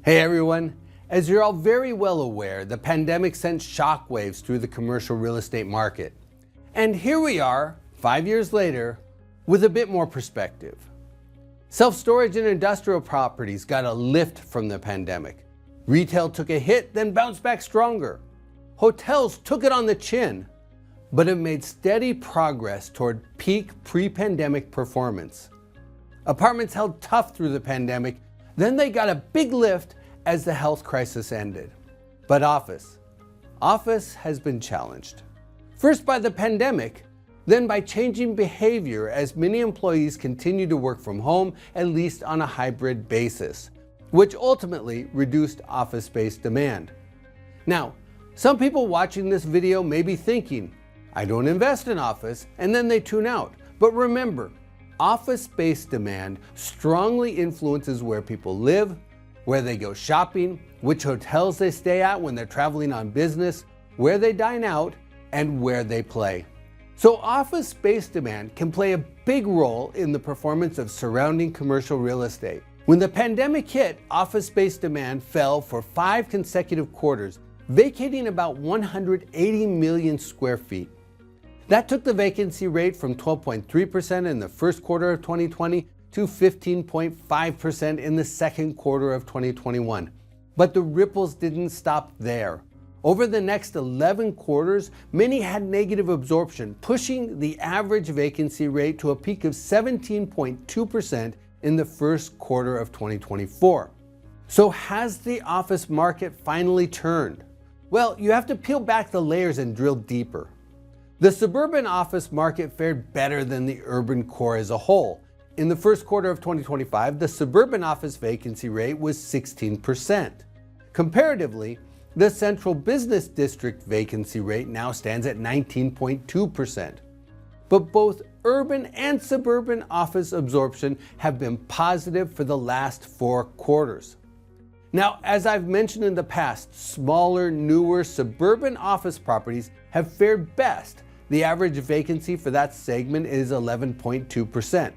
Hey everyone, as you're all very well aware, the pandemic sent shockwaves through the commercial real estate market. And here we are, 5 years later, with a bit more perspective. Self-storage and industrial properties got a lift from the pandemic. Retail took a hit, then bounced back stronger. Hotels took it on the chin, but have made steady progress toward peak pre-pandemic performance. Apartments held tough through the pandemic, then they got a big lift as the health crisis ended. But office has been challenged. First by the pandemic, then by changing behavior as many employees continue to work from home, at least on a hybrid basis, which ultimately reduced office space demand. Now, some people watching this video may be thinking, I don't invest in office, and then they tune out. But remember, office space demand strongly influences where people live, where they go shopping, which hotels they stay at when they're traveling on business, where they dine out, and where they play. So office space demand can play a big role in the performance of surrounding commercial real estate. When the pandemic hit, office space demand fell for 5 consecutive quarters, vacating about 180 million square feet. That took the vacancy rate from 12.3% in the first quarter of 2020 to 15.5% in the second quarter of 2021. But the ripples didn't stop there. Over the next 11 quarters, many had negative absorption, pushing the average vacancy rate to a peak of 17.2% in the first quarter of 2024. So has the office market finally turned? Well, you have to peel back the layers and drill deeper. The suburban office market fared better than the urban core as a whole. In the first quarter of 2025, the suburban office vacancy rate was 16%. Comparatively, the central business district vacancy rate now stands at 19.2%. But both urban and suburban office absorption have been positive for the last 4 quarters. Now, as I've mentioned in the past, smaller, newer suburban office properties have fared best. The average vacancy for that segment is 11.2%,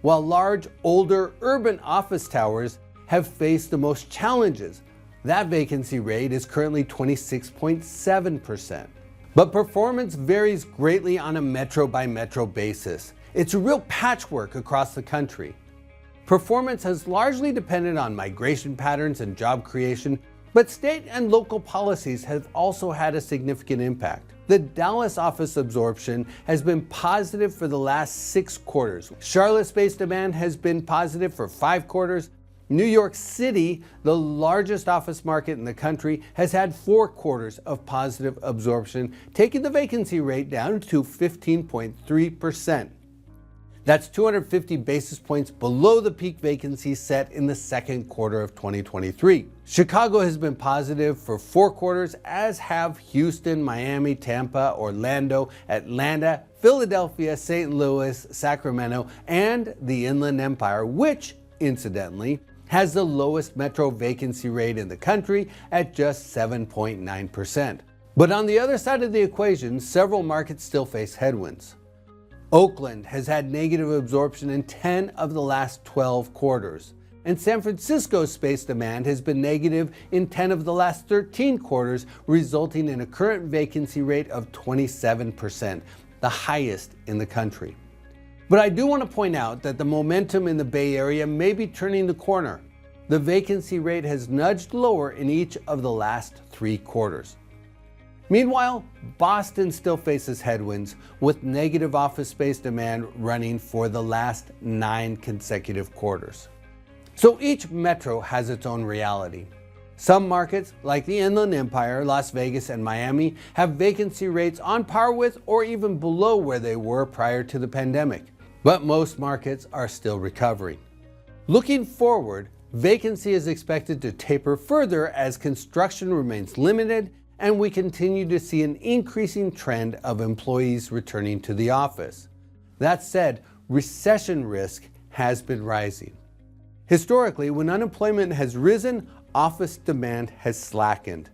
while large, older urban office towers have faced the most challenges. That vacancy rate is currently 26.7%. But performance varies greatly on a metro by metro basis. It's a real patchwork across the country. Performance has largely depended on migration patterns and job creation, but state and local policies have also had a significant impact. The Dallas office absorption has been positive for the last 6 quarters. Charlotte space demand has been positive for 5 quarters. New York City, the largest office market in the country, has had 4 quarters of positive absorption, taking the vacancy rate down to 15.3%. That's 250 basis points below the peak vacancy set in the second quarter of 2023. Chicago has been positive for 4 quarters, as have Houston, Miami, Tampa, Orlando, Atlanta, Philadelphia, St. Louis, Sacramento, and the Inland Empire, which, incidentally, has the lowest metro vacancy rate in the country at just 7.9%. But on the other side of the equation, several markets still face headwinds. Oakland has had negative absorption in 10 of the last 12 quarters, and San Francisco's space demand has been negative in 10 of the last 13 quarters, resulting in a current vacancy rate of 27%, the highest in the country. But I do want to point out that the momentum in the Bay Area may be turning the corner. The vacancy rate has nudged lower in each of the last 3 quarters. Meanwhile, Boston still faces headwinds, with negative office space demand running for the last 9 consecutive quarters. So each metro has its own reality. Some markets, like the Inland Empire, Las Vegas, and Miami, have vacancy rates on par with or even below where they were prior to the pandemic. But most markets are still recovering. Looking forward, vacancy is expected to taper further as construction remains limited and we continue to see an increasing trend of employees returning to the office. That said, recession risk has been rising. Historically, when unemployment has risen, office demand has slackened.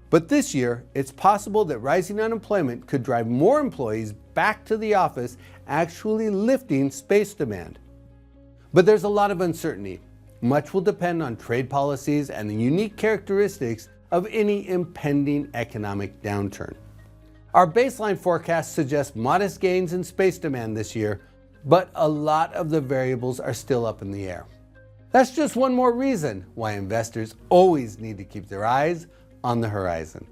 But this year, it's possible that rising unemployment could drive more employees back to the office, actually lifting space demand. But there's a lot of uncertainty. much will depend on trade policies and the unique characteristics of any impending economic downturn. Our baseline forecast suggests modest gains in space demand this year, but a lot of the variables are still up in the air. That's just one more reason why investors always need to keep their eyes on the horizon.